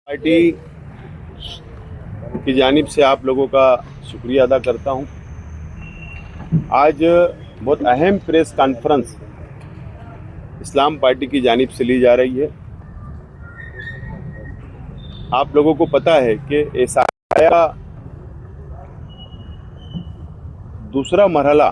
Party की जानिब से आप लोगों का शुक्रिया अदा करता हूं। आज बहुत अहम प्रेस कॉन्फ्रेंस इस्लाम पार्टी की जानिब से ली जा रही है। आप लोगों को पता है कि एसआईआर दूसरा मरहला,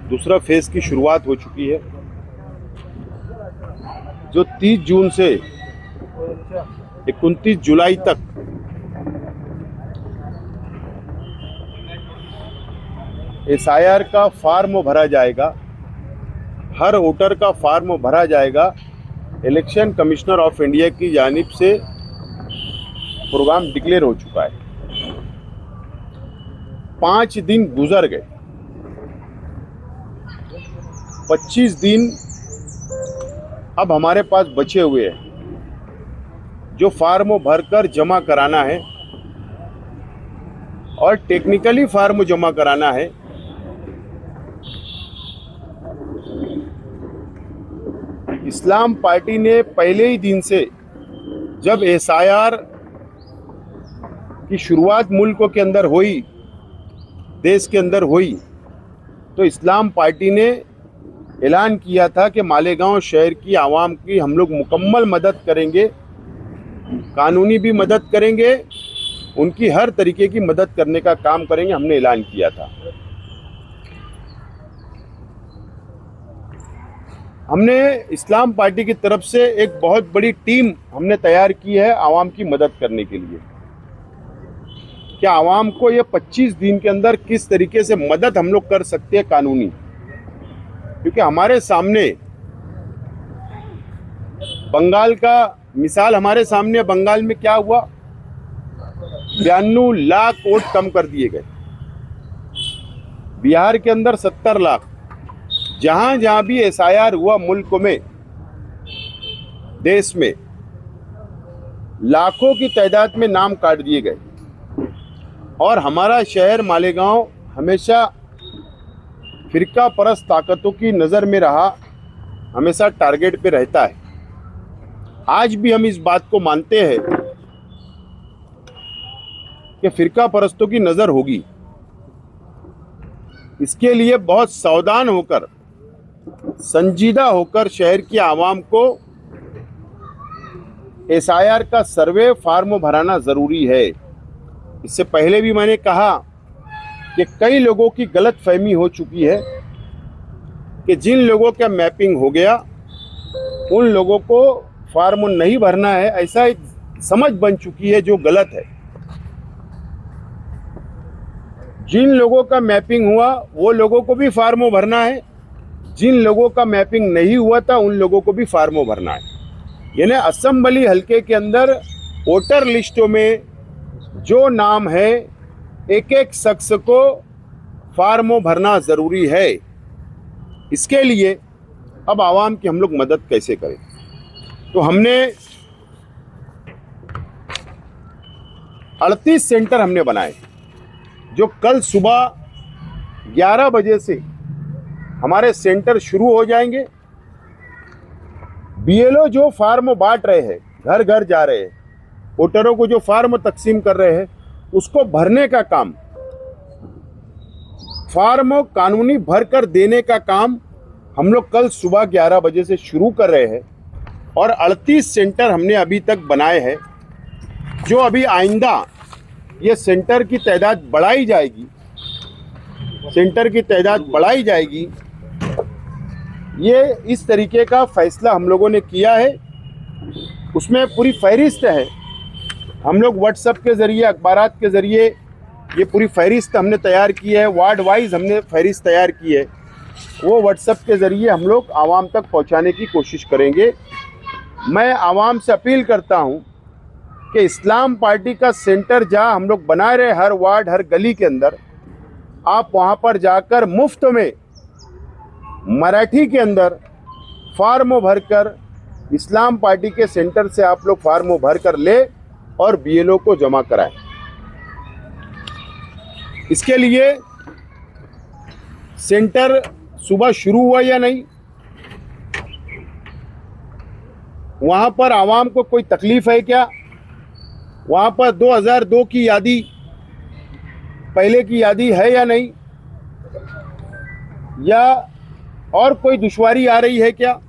दूसरा फेज की शुरुआत हो चुकी है, जो 30 जून से 29 जुलाई तक एसआईआर का फॉर्म भरा जाएगा। हर वोटर का फॉर्म भरा जाएगा। इलेक्शन कमिश्नर ऑफ इंडिया की जानिब से प्रोग्राम डिक्लेयर हो चुका है। 5 दिन गुजर गए, 25 दिन अब हमारे पास बचे हुए हैं, जो फॉर्म भरकर जमा कराना है और टेक्निकली फॉर्म जमा कराना है। इस्लाम पार्टी ने पहले ही दिन से, जब एसआईआर की शुरुआत मुल्क के अंदर हुई, देश के अंदर हुई, तो इस्लाम पार्टी ने ऐलान किया था कि मालेगांव शहर की आवाम की हम लोग मुकम्मल मदद करेंगे, कानूनी भी मदद करेंगे, उनकी हर तरीके की मदद करने का काम करेंगे। हमने ऐलान किया था। हमने इस्लाम पार्टी की तरफ से एक बहुत बड़ी टीम हमने तैयार की है आवाम की मदद करने के लिए, कि आवाम को ये 25 दिन के अंदर किस तरीके से मदद हम लोग कर सकते हैं कानूनी। क्योंकि हमारे सामने बंगाल का मिसाल, हमारे सामने बंगाल में क्या हुआ, 92 लाख वोट कम कर दिए गए। बिहार के अंदर 70 लाख। जहां जहां भी एसआईआर हुआ मुल्क में, देश में, लाखों की तादाद में नाम काट दिए गए। और हमारा शहर मालेगांव हमेशा फिरका परस्त ताकतों की नज़र में रहा, हमेशा टारगेट पे रहता है। आज भी हम इस बात को मानते हैं कि फिरका परस्तों की नज़र होगी। इसके लिए बहुत सावधान होकर, संजीदा होकर शहर की आवाम को एसआईआर का सर्वे फार्म भराना ज़रूरी है। इससे पहले भी मैंने कहा कि कई लोगों की गलत फहमी हो चुकी है कि जिन लोगों का मैपिंग हो गया उन लोगों को फार्म नहीं भरना है, ऐसा एक समझ बन चुकी है जो गलत है। जिन लोगों का मैपिंग हुआ वो लोगों को भी फार्म भरना है, जिन लोगों का मैपिंग नहीं हुआ था उन लोगों को भी फार्म भरना है। यानी असेंबली हल्के के अंदर वोटर लिस्टों में जो नाम है, एक एक शख्स को फार्म भरना ज़रूरी है। इसके लिए अब आवाम की हम लोग मदद कैसे करें, तो हमने 38 सेंटर हमने बनाए, जो कल सुबह 11 बजे से हमारे सेंटर शुरू हो जाएंगे। बीएलओ जो फार्म बांट रहे हैं, घर घर जा रहे हैं, वोटरों को जो फार्म तकसीम कर रहे हैं, उसको भरने का काम, फार्म कानूनी भर कर देने का काम हम लोग कल सुबह 11 बजे से शुरू कर रहे हैं। और 38 सेंटर हमने अभी तक बनाए हैं, जो अभी आइंदा ये सेंटर की तादाद बढ़ाई जाएगी, सेंटर की तादाद बढ़ाई जाएगी। ये इस तरीके का फैसला हम लोगों ने किया है। उसमें पूरी फहरिस्त है। हम लोग व्हाट्सएप के ज़रिए, अखबारात के ज़रिए ये पूरी फहरिस्त हमने तैयार की है। वार्ड वाइज हमने फहरिस्त तैयार की है। वो व्हाट्सएप के ज़रिए हम लोग आवाम तक पहुंचाने की कोशिश करेंगे। मैं आवाम से अपील करता हूं कि इस्लाम पार्टी का सेंटर जहां हम लोग बना रहे, हर वार्ड, हर गली के अंदर, आप वहां पर जाकर मुफ्त में मराठी के अंदर फार्म भरकर इस्लाम पार्टी के सेंटर से आप लोग फार्म भर कर ले और बीएलओ को जमा कराएं। इसके लिए सेंटर सुबह शुरू हुआ या नहीं, वहाँ पर आवाम को कोई तकलीफ है क्या? वहाँ पर 2002 की यादी, पहले की यादी है या नहीं, या और कोई दुश्वारी आ रही है क्या?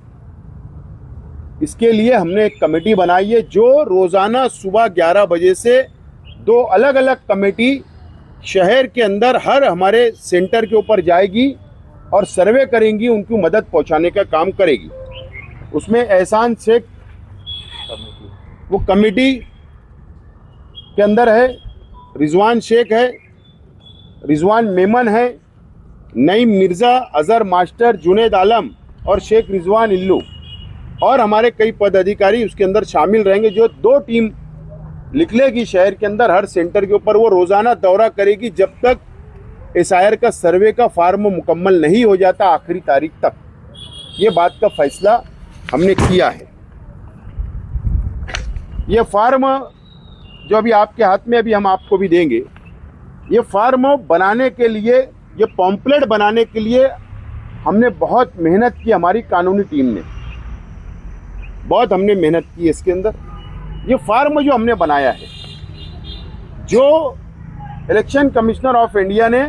इसके लिए हमने एक कमेटी बनाई है जो रोज़ाना सुबह 11 बजे से 2 अलग अलग कमेटी शहर के अंदर हर हमारे सेंटर के ऊपर जाएगी और सर्वे करेंगी, उनकी मदद पहुंचाने का काम करेगी। उसमें एहसान शेख वो कमेटी के अंदर है, रिजवान शेख है, रिजवान मेमन है, नईम मिर्ज़ा, अज़हर मास्टर, जुनेद आलम और शेख रिजवान इल्लू और हमारे कई पदाधिकारी उसके अंदर शामिल रहेंगे, जो 2 टीम निकलेगी शहर के अंदर हर सेंटर के ऊपर। वो रोज़ाना दौरा करेगी जब तक एसआईआर का सर्वे का फार्म मुकम्मल नहीं हो जाता आखिरी तारीख तक। ये बात का फैसला हमने किया है। ये फार्म जो अभी आपके हाथ में, अभी हम आपको भी देंगे, ये फार्म बनाने के लिए, ये पॉम्पलेट बनाने के लिए हमने बहुत मेहनत की। हमारी कानूनी टीम ने बहुत हमने मेहनत की इसके अंदर। ये फार्म जो हमने बनाया है, जो इलेक्शन कमिश्नर ऑफ इंडिया ने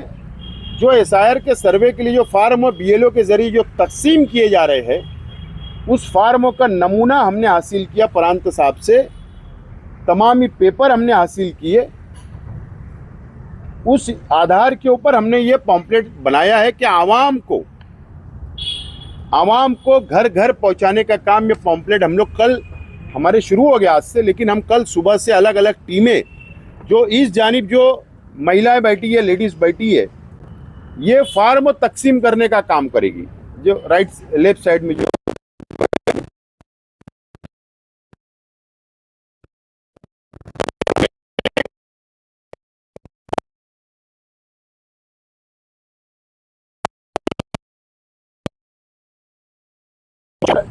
जो एसआईआर के सर्वे के लिए जो फार्म बीएलओ के जरिए जो तकसीम किए जा रहे हैं, उस फार्म का नमूना हमने हासिल किया प्रांत साहब से। तमाम ही पेपर हमने हासिल किए, उस आधार के ऊपर हमने ये पॉम्पलेट बनाया है कि आवाम को घर घर पहुंचाने का काम। ये पॉम्पलेट हम लोग कल हमारे शुरू हो गया आज से, लेकिन हम कल सुबह से अलग अलग टीमें, जो इस जानिब जो महिलाएं बैठी है, लेडीज़ बैठी है, ये फार्म तकसीम करने का काम करेगी। जो राइट लेफ्ट साइड में जो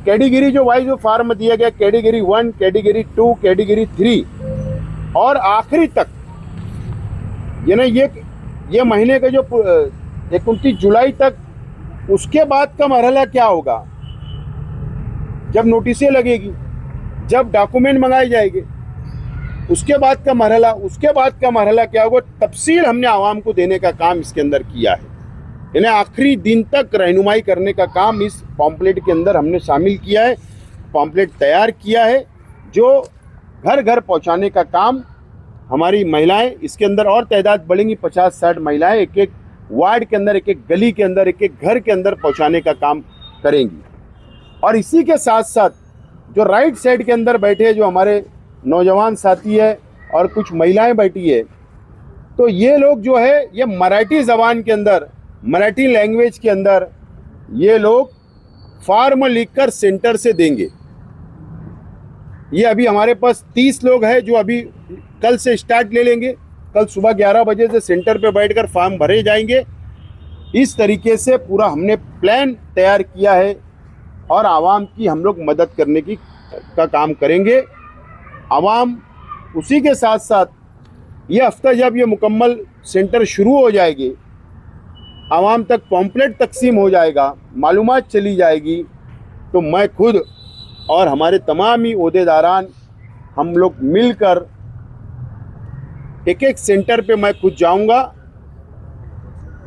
कैटेगरी जो वाइज जो फार्म दिया गया, कैटेगरी 1, कैटेगरी 2, कैटेगरी 3 और आखिरी तक, यानी ये महीने का जो 29 जुलाई तक, उसके बाद का मरहला क्या होगा, जब नोटिसें लगेगी, जब डॉक्यूमेंट मंगाए जाएंगे, उसके बाद का मरहला क्या होगा, तफसील हमने आवाम को देने का काम इसके अंदर किया है। इन्हें आखिरी दिन तक रहनुमाई करने का काम इस पॉम्पलेट के अंदर हमने शामिल किया है। पॉम्पलेट तैयार किया है जो घर घर पहुंचाने का काम हमारी महिलाएं, इसके अंदर और तादाद बढ़ेंगी, 50-60 महिलाएं एक एक वार्ड के अंदर, एक एक गली के अंदर, एक एक घर के अंदर पहुंचाने का काम करेंगी। और इसी के साथ साथ जो राइट साइड के अंदर बैठे जो हमारे नौजवान साथी है और कुछ महिलाएं बैठी है, तो ये लोग जो है ये मराठी ज़बान के अंदर, मराठी लैंग्वेज के अंदर ये लोग फार्म लिखकर सेंटर से देंगे। ये अभी हमारे पास 30 लोग हैं जो अभी कल से स्टार्ट ले लेंगे। कल सुबह 11 बजे से सेंटर पे बैठकर फार्म भरे जाएंगे। इस तरीके से पूरा हमने प्लान तैयार किया है और आवाम की हम लोग मदद करने का काम करेंगे। आवाम उसी के साथ साथ ये हफ्ता जब ये मुकम्मल सेंटर शुरू हो जाएगी, आवाम तक पॉम्पलेट तकसीम हो जाएगा, मालूमात चली जाएगी, तो मैं खुद और हमारे तमाम ही ओहदेदारान हम लोग मिलकर एक एक सेंटर पे मैं खुद जाऊंगा।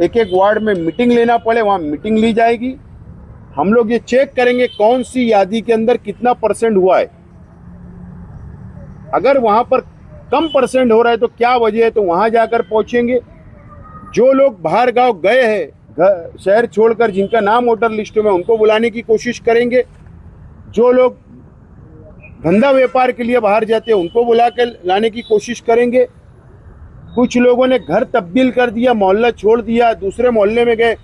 एक एक वार्ड में मीटिंग लेना पड़े वहाँ मीटिंग ली जाएगी। हम लोग ये चेक करेंगे कौन सी यादी के अंदर कितना % हुआ है। अगर वहाँ पर कम % हो रहा है तो क्या वजह है, तो वहाँ जाकर पहुँचेंगे। जो लोग बाहर गांव गए हैं शहर छोड़कर, जिनका नाम वोटर लिस्ट में, उनको बुलाने की कोशिश करेंगे। जो लोग धंधा व्यापार के लिए बाहर जाते हैं उनको बुला कर लाने की कोशिश करेंगे। कुछ लोगों ने घर तब्दील कर दिया, मोहल्ला छोड़ दिया, दूसरे मोहल्ले में गए,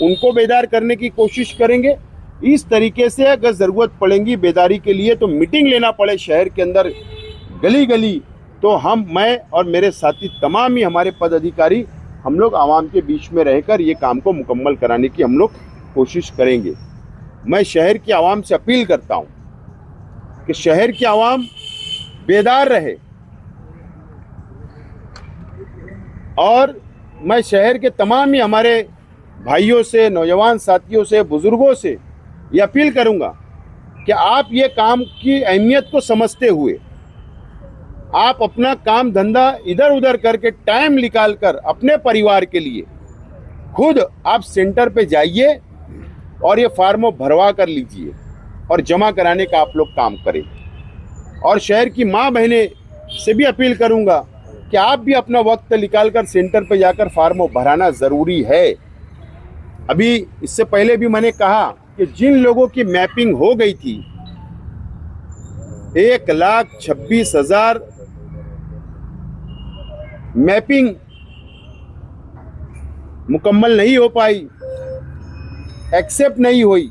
उनको बेदार करने की कोशिश करेंगे। इस तरीके से अगर ज़रूरत पड़ेगी बेदारी के लिए, तो मीटिंग लेना पड़े शहर के अंदर गली गली, तो मैं और मेरे साथी तमाम ही हमारे पदाधिकारी हम लोग आवाम के बीच में रहकर ये काम को मुकम्मल कराने की हम लोग कोशिश करेंगे। मैं शहर की आवाम से अपील करता हूँ कि शहर की आवाम बेदार रहे, और मैं शहर के तमाम ही हमारे भाइयों से, नौजवान साथियों से, बुज़ुर्गों से ये अपील करूँगा कि आप ये काम की अहमियत को समझते हुए आप अपना काम धंधा इधर उधर करके टाइम निकाल कर अपने परिवार के लिए खुद आप सेंटर पे जाइए और ये फार्म भरवा कर लीजिए और जमा कराने का आप लोग काम करें। और शहर की माँ बहनें से भी अपील करूंगा कि आप भी अपना वक्त निकाल कर सेंटर पे जाकर फार्म भराना ज़रूरी है। अभी इससे पहले भी मैंने कहा कि जिन लोगों की मैपिंग हो गई थी 1,26,000 मैपिंग मुकम्मल नहीं हो पाई, एक्सेप्ट नहीं हुई,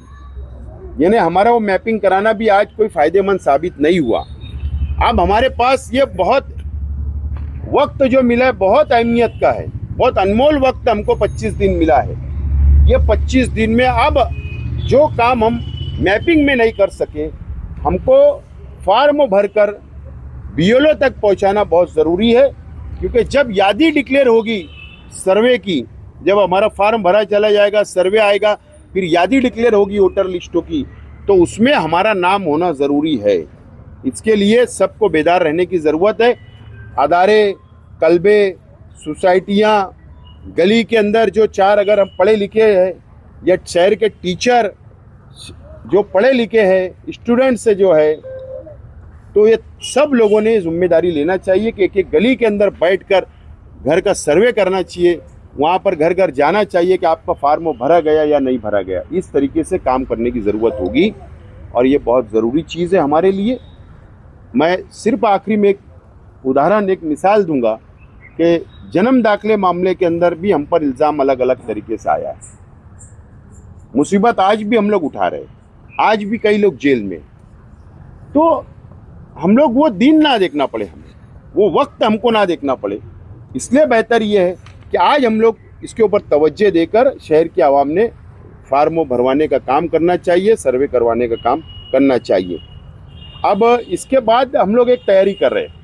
यानी हमारा वो मैपिंग कराना भी आज कोई फायदेमंद साबित नहीं हुआ। अब हमारे पास ये बहुत वक्त जो मिला है बहुत अहमियत का है, बहुत अनमोल वक्त हमको 25 दिन मिला है। ये 25 दिन में अब जो काम हम मैपिंग में नहीं कर सके हमको फार्म भरकर बीएलओ तक पहुंचाना बहुत ज़रूरी है, क्योंकि जब यादी डिक्लेयर होगी सर्वे की, जब हमारा फार्म भरा चला जाएगा, सर्वे आएगा, फिर यादी डिक्लेयर होगी वोटर लिस्टों की, तो उसमें हमारा नाम होना ज़रूरी है। इसके लिए सबको बेदार रहने की ज़रूरत है। अदारे, कल्बे, सोसाइटियाँ, गली के अंदर जो 4 अगर हम पढ़े लिखे हैं या शहर के टीचर जो पढ़े लिखे हैं, स्टूडेंट से जो है, तो ये सब लोगों ने जिम्मेदारी लेना चाहिए कि एक एक गली के अंदर बैठकर घर का सर्वे करना चाहिए, वहाँ पर घर घर जाना चाहिए कि आपका फार्म भरा गया या नहीं भरा गया। इस तरीके से काम करने की ज़रूरत होगी और ये बहुत ज़रूरी चीज़ है हमारे लिए। मैं सिर्फ आखिरी में एक उदाहरण, एक मिसाल दूंगा कि जन्म दाखिले मामले के अंदर भी हम पर इल्ज़ाम अलग अलग तरीके से आया है। मुसीबत आज भी हम लोग उठा रहे हैं, आज भी कई लोग जेल में। तो हम लोग वो दिन ना देखना पड़े, हमें वो वक्त हमको ना देखना पड़े, इसलिए बेहतर ये है कि आज हम लोग इसके ऊपर तवज्जो देकर शहर की आवाम ने फार्मों भरवाने का काम करना चाहिए, सर्वे करवाने का काम करना चाहिए। अब इसके बाद हम लोग एक तैयारी कर रहे हैं,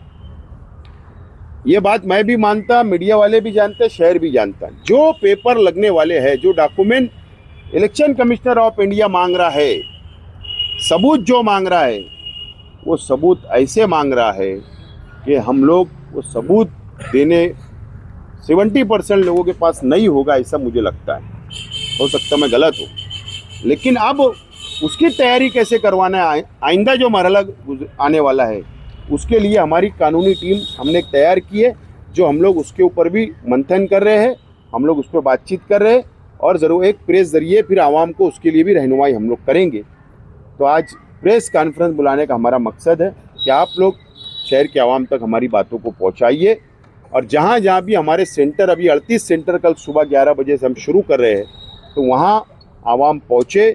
ये बात मैं भी मानता, मीडिया वाले भी जानते, शहर भी जानता। जो पेपर लगने वाले हैं, जो document election commissioner of India मांग रहा है, सबूत जो मांग रहा है, वो सबूत ऐसे मांग रहा है कि हम लोग वो सबूत देने 70% लोगों के पास नहीं होगा, ऐसा मुझे लगता है। हो सकता है मैं गलत हूँ, लेकिन अब उसकी तैयारी कैसे करवाना है, आइंदा जो मरहला आने वाला है, उसके लिए हमारी कानूनी टीम हमने तैयार की है, जो हम लोग उसके ऊपर भी मंथन कर रहे हैं, हम लोग उस पर बातचीत कर रहे हैं और ज़रूर एक प्रेस ज़रिए फिर आवाम को उसके लिए भी रहनुमाई हम लोग करेंगे। तो आज प्रेस कॉन्फ्रेंस बुलाने का हमारा मकसद है कि आप लोग शहर के आवाम तक हमारी बातों को पहुंचाइए और जहां जहां भी हमारे सेंटर, अभी 38 सेंटर कल सुबह 11 बजे से हम शुरू कर रहे हैं, तो वहां आवाम पहुंचे,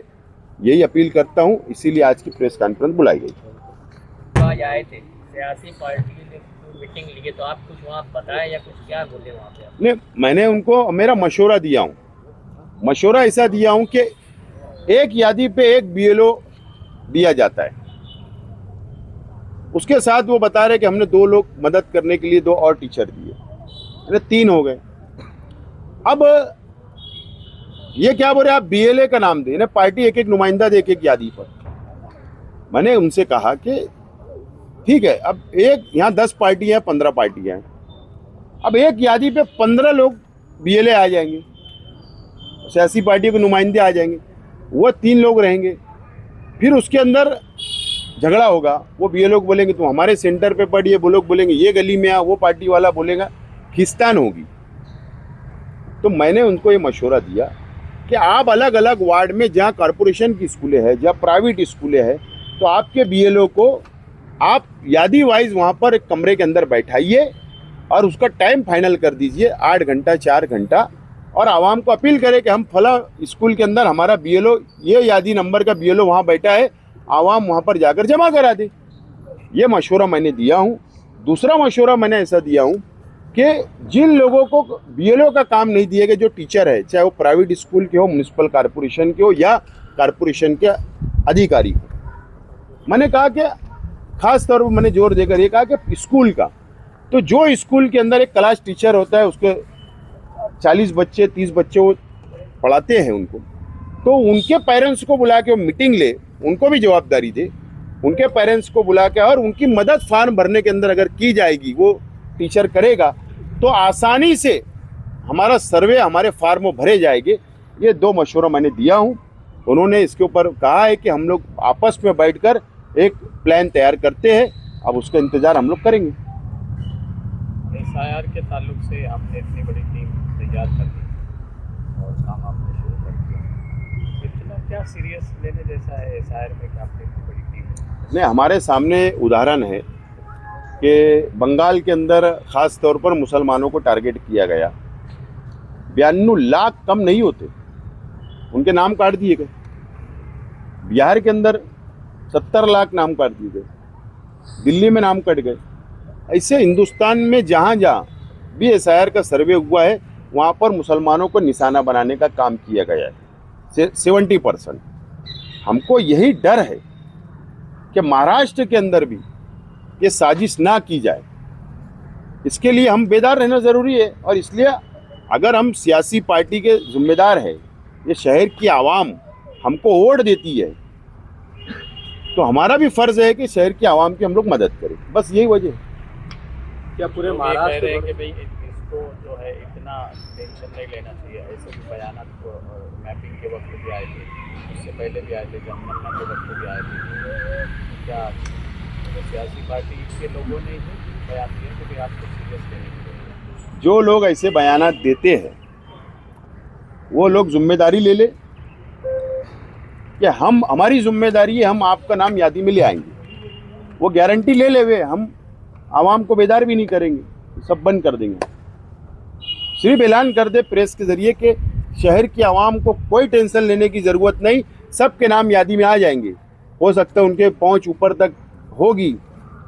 यही अपील करता हूं। इसीलिए आज की प्रेस कॉन्फ्रेंस बुलाई गई। आज आए थे सियासी पार्टी ने मीटिंग ली है, तो आप कुछ वहाँ बताएं या कुछ क्या बोले वहाँ पे? नहीं, मैंने उनको मेरा मशवरा दिया हूँ, मशवरा ऐसा दिया हूँ कि एक यादी पे एक बीएलओ दिया जाता है, उसके साथ वो बता रहे कि हमने 2 लोग मदद करने के लिए 2 और टीचर दिए, अरे 3 हो गए। अब ये क्या बोल रहे आप बीएलए का नाम दें, पार्टी एक एक नुमाइंदा दे एक यादी पर। मैंने उनसे कहा कि ठीक है, अब एक यहाँ 10 पार्टियाँ हैं, 15 पार्टियाँ हैं, अब एक यादी पे 15 लोग बीएलए आ जाएंगे, सियासी पार्टी के नुमाइंदे आ जाएंगे, वो 3 लोग रहेंगे, फिर उसके अंदर झगड़ा होगा। वो बीएलओ को बोलेंगे तुम हमारे सेंटर पे पढ़िए, वो लोग बोलेंगे ये गली में आ, वो पार्टी वाला बोलेगा, खिस्तान होगी। तो मैंने उनको ये मशवरा दिया कि आप अलग अलग वार्ड में जहाँ कॉरपोरेशन की स्कूलें हैं, जहाँ प्राइवेट स्कूलें हैं, तो आपके बीएलओ को आप यादी वाइज वहाँ पर एक कमरे के अंदर बैठाइए और उसका टाइम फाइनल कर दीजिए, 8 घंटा 4 घंटा, और आवाम को अपील करें कि हम फला स्कूल के अंदर हमारा बीएलओ, ये यादी नंबर का बीएलओ वहाँ बैठा है, आवाम वहाँ पर जाकर जमा करा दे। ये मशवरा मैंने दिया हूँ। दूसरा मशवरा मैंने ऐसा दिया हूँ कि जिन लोगों को बीएलओ का काम नहीं दिए गए, जो टीचर है, चाहे वो प्राइवेट स्कूल के हो, म्यूनसिपल कॉरपोरेशन के हो या कॉरपोरेशन के अधिकारी हो, मैंने कहा कि खास तौर पर मैंने जोर देकर ये कहा कि स्कूल का, तो जो स्कूल के अंदर एक क्लास टीचर होता है, उसके 40 बच्चे 30 बच्चे वो पढ़ाते हैं उनको, तो उनके पेरेंट्स को बुला के वो मीटिंग ले उनको भी जवाबदारी दे, उनके पेरेंट्स को बुला के और उनकी मदद फार्म भरने के अंदर अगर की जाएगी, वो टीचर करेगा तो आसानी से हमारा सर्वे हमारे फार्म भरे जाएंगे। ये 2 मशवरा मैंने दिया हूँ। उन्होंने इसके ऊपर कहा है कि हम लोग आपस में बैठकर एक प्लान तैयार करते हैं, अब उसका इंतजार हम लोग करेंगे। SIR के ताल्लुक से आपने इतनी बड़ी टीम तैयार कर दी और काम आपने शुरू कर दिया, इतना क्या सीरियस लेने जैसा है SIR में कि आपने इतनी बड़ी टीम? नहीं, हमारे सामने उदाहरण है कि बंगाल के अंदर ख़ास तौर पर मुसलमानों को टारगेट किया गया। 92 लाख कम नहीं होते, उनके नाम काट दिए गए। बिहार के अंदर 70 लाख नाम काट दिए गए, दिल्ली में नाम कट गए। ऐसे हिंदुस्तान में जहाँ जहाँ भी SIR का सर्वे हुआ है वहाँ पर मुसलमानों को निशाना बनाने का काम किया गया है 70%। हमको यही डर है कि महाराष्ट्र के अंदर भी ये साजिश ना की जाए, इसके लिए हम बेदार रहना ज़रूरी है। और इसलिए अगर हम सियासी पार्टी के जिम्मेदार हैं, ये शहर की आवाम हमको वोट देती है, तो हमारा भी फ़र्ज़ है कि शहर की आवाम की हम लोग मदद करें। बस यही वजह है। क्या पूरे महाराष्ट्र में कि भाई इसको जो है इतना टेंशन नहीं लेना चाहिए? ऐसे भी बयान मैपिंग के वक्त भी आए थे, उससे पहले भी आए थे, जनगणना के वक्त भी आए थे। क्या तो सियासी पार्टी के लोगों ने ही बयान दिए कि भाई आपको सीरियस लेने की? जो लोग ऐसे बयानात देते हैं वो लोग जिम्मेदारी ले ले कि हमारी जिम्मेदारी है, हम आपका नाम यादी में ले आएंगे। वो गारंटी ले लेवे, हम आवाम को बेदार भी नहीं करेंगे, सब बंद कर देंगे। सिर्फ ऐलान कर दे प्रेस के जरिए कि शहर की आवाम को कोई टेंशन लेने की ज़रूरत नहीं, सबके नाम यादी में आ जाएंगे। हो सकता है उनके पहुंच ऊपर तक होगी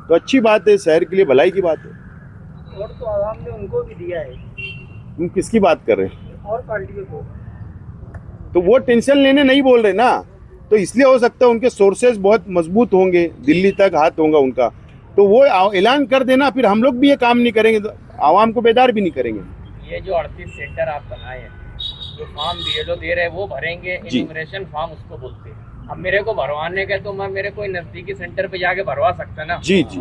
तो अच्छी बात है, शहर के लिए भलाई की बात है। और तो आवाम ने उनको भी दिया है। तुम किसकी बात कर रहे हैं? और पार्टियों को तो वो टेंशन लेने नहीं बोल रहे ना, तो इसलिए हो सकता है उनके सोर्सेज बहुत मजबूत होंगे, दिल्ली तक हाथ होगा उनका, तो वो ऐलान कर देना, फिर हम लोग भी ये काम नहीं करेंगे तो आवाम को बेदार भी नहीं करेंगे। ये जो 38 सेंटर आप बनाए हैं, जो फॉर्म BLO दे रहे हैं वो भरेंगे, इन्यूमरेशन फॉर्म उसको बोलते हैं। अब मेरे को भरवाने का तो मैं मेरे कोई नजदीकी सेंटर पे जाके भरवा सकता ना? जी जी,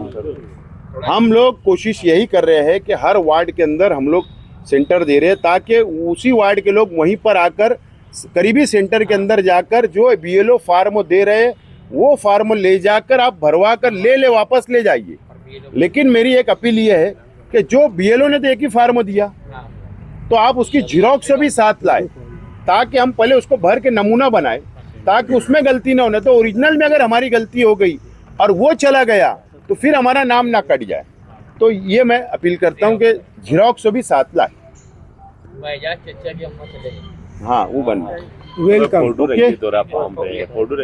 हम लोग कोशिश यही कर रहे हैं कि हर वार्ड के अंदर हम लोग सेंटर दे रहे हैं, ताकि उसी वार्ड के लोग वहीं पर आकर करीबी सेंटर के अंदर जाकर जो BLO फार्म दे रहे हैं वो फार्म ले जाकर आप भरवा कर ले वापस ले जाइए। लेकिन मेरी एक अपील ये है कि जो BLO ने तो एक ही फार्म दिया, तो आप उसकी झिरोक्स भी साथ लाए, ताकि हम पहले उसको भर के नमूना बनाए, ताकि उसमें गलती ना होने। तो ओरिजिनल में अगर हमारी गलती हो गई और वो चला गया तो फिर हमारा नाम ना कट जाए। तो ये मैं अपील करता हूँ कि झिरोक्स भी साथ लाए। चचा की अम्मा चले गई। हाँ, वो बन वेलकम। ओके।